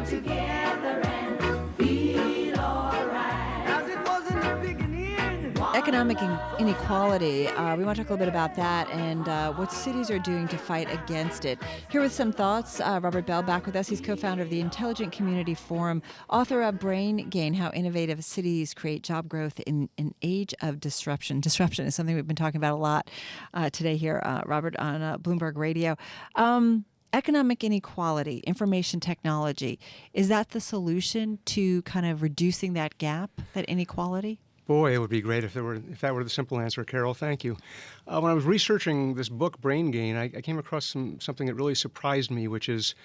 come together and feel alright. As it was in the beginning. Economic inequality. We want to talk a little bit about that and what cities are doing to fight against it. Here with some thoughts, Robert Bell back with us. He's co-founder of the Intelligent Community Forum, author of Brain Gain, How Innovative Cities Create Job Growth in an Age of Disruption. Disruption is something we've been talking about a lot today here, Robert, on Bloomberg Radio. Economic inequality, information technology, is that the solution to kind of reducing that gap, that inequality? Boy, it would be great if that were the simple answer, Carol. Thank you. When I was researching this book, Brain Gain, I came across something that really surprised me, which is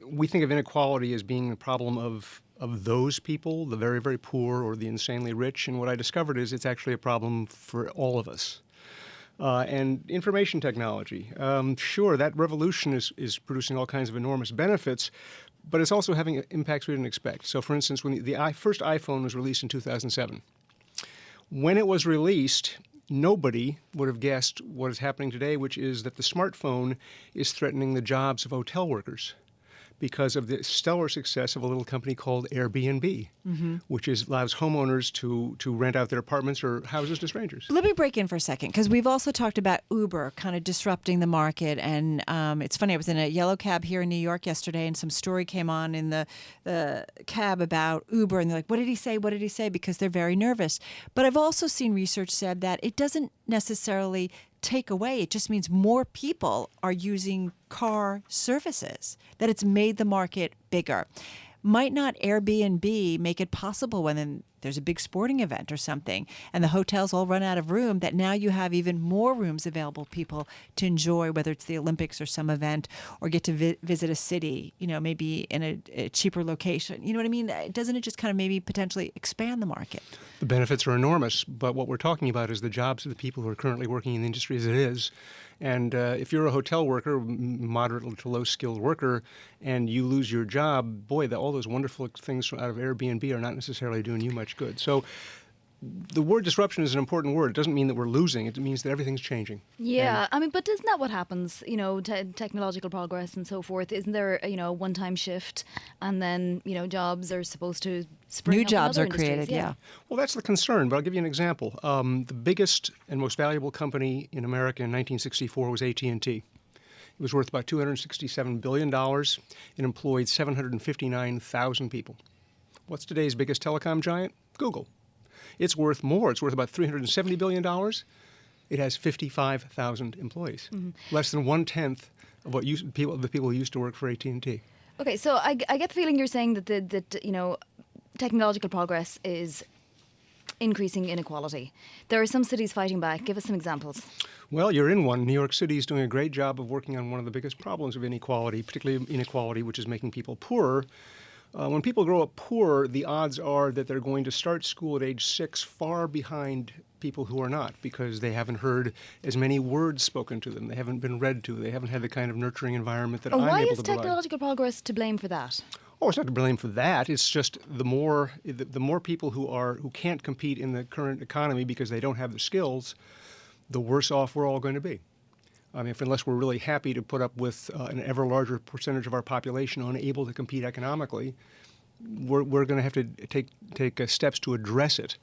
we think of inequality as being the problem of those people, the very, very poor or the insanely rich. And what I discovered is it's actually a problem for all of us. And information technology. Sure, that revolution is producing all kinds of enormous benefits, but it's also having impacts we didn't expect. So, for instance, when the first iPhone was released in 2007, when it was released, nobody would have guessed what is happening today, which is that the smartphone is threatening the jobs of hotel workers because of the stellar success of a little company called Airbnb, which allows homeowners to rent out their apartments or houses to strangers. Let me break in for a second, because we've also talked about Uber kind of disrupting the market. And it's funny, I was in a yellow cab here in New York yesterday, and some story came on in the cab about Uber. And they're like, what did he say? What did he say? Because they're very nervous. But I've also seen research said that it doesn't necessarily take away. It just means more people are using car services, that it's made the market bigger. Might not Airbnb make it possible when there's a big sporting event or something and the hotels all run out of room, that now you have even more rooms available people to enjoy, whether it's the Olympics or some event, or get to visit a city, maybe in a cheaper location. You know what I mean? Doesn't it just kind of maybe potentially expand the market? The benefits are enormous, but what we're talking about is the jobs of the people who are currently working in the industry as it is. And if you're a hotel worker, moderate to low-skilled worker, and you lose your job, boy, all those wonderful things out of Airbnb are not necessarily doing you much good. So the word disruption is an important word. It doesn't mean that we're losing. It means that everything's changing. Yeah, but isn't that what happens? Technological progress and so forth. Isn't there, a one-time shift, and then, jobs are supposed to spring New up in jobs other are created, industries? yeah. Well, that's the concern, but I'll give you an example. The biggest and most valuable company in America in 1964 was AT&T. It was worth about $267 billion. It employed 759,000 people. What's today's biggest telecom giant? Google. It's worth more. It's worth about $370 billion. It has 55,000 employees, less than 1/10 of what the people who used to work for AT&T. Okay, so I get the feeling you're saying that technological progress is increasing inequality. There are some cities fighting back. Give us some examples. Well, you're in one. New York City is doing a great job of working on one of the biggest problems of inequality, particularly inequality, which is making people poorer. When people grow up poor, the odds are that they're going to start school at age 6 far behind people who are not, because they haven't heard as many words spoken to them. They haven't been read to. They haven't had the kind of nurturing environment that I'm able to provide. Why is technological progress to blame for that? Oh, it's not to blame for that. It's just the more people who can't compete in the current economy because they don't have the skills, the worse off we're all going to be. I mean, unless we're really happy to put up with an ever larger percentage of our population unable to compete economically, we're going to have to take steps to address it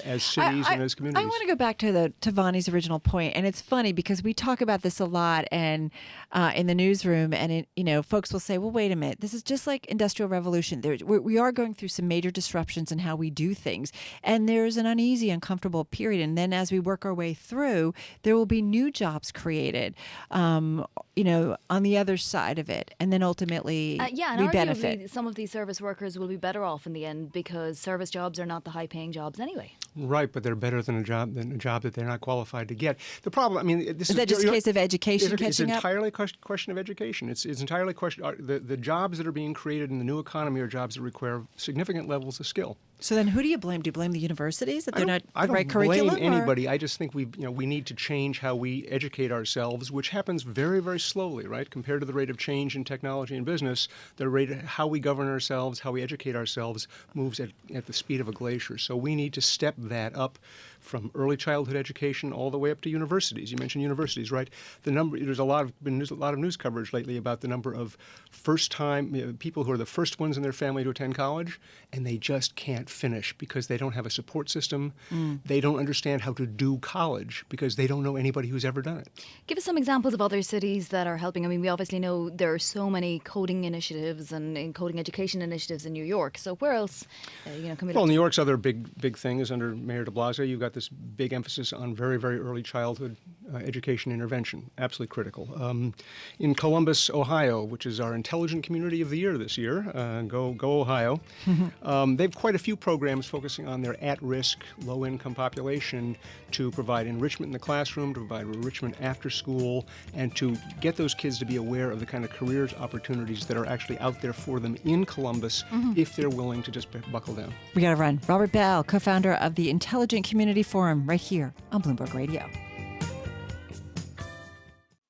as cities and as communities. I want to go back to Vani's original point, and it's funny because we talk about this a lot, and in the newsroom, and folks will say, "Well, wait a minute, this is just like Industrial Revolution. We are going through some major disruptions in how we do things, and there's an uneasy, uncomfortable period, and then as we work our way through, there will be new jobs created, on the other side of it, and then ultimately we benefit." Some of these service workers will be better off in the end because service jobs are not the high-paying jobs anyway. Right, but they're better than a job that they're not qualified to get. The problem, is that just a case of education catching up? It's entirely a question of education. It's entirely a question. The jobs that are being created in the new economy are jobs that require significant levels of skill. So then, who do you blame? Do you blame the universities that they're not the right curriculum? I don't blame anybody. I just think we need to change how we educate ourselves, which happens very, very slowly, right? Compared to the rate of change in technology and business, the rate of how we govern ourselves, how we educate ourselves, moves at the speed of a glacier. So we need to step that up from early childhood education all the way up to universities. You mentioned universities, right? There's a lot of news coverage lately about the number of first-time people who are the first ones in their family to attend college, and they just can't finish because they don't have a support system. They don't understand how to do college because they don't know anybody who's ever done it. Give us some examples of other cities that are helping. I mean, we obviously know there are so many coding initiatives and coding education initiatives in New York. So where else, can we Well, New York's other big thing is under Mayor de Blasio. You've got this big emphasis on very, very early childhood education intervention, absolutely critical. In Columbus, Ohio, which is our Intelligent Community of the Year this year, go Ohio, they have quite a few programs focusing on their at-risk, low-income population to provide enrichment in the classroom, to provide enrichment after school, and to get those kids to be aware of the kind of careers opportunities that are actually out there for them in Columbus if they're willing to just buckle down. We got to run. Robert Bell, co-founder of the Intelligent Community Forum, right here on Bloomberg Radio.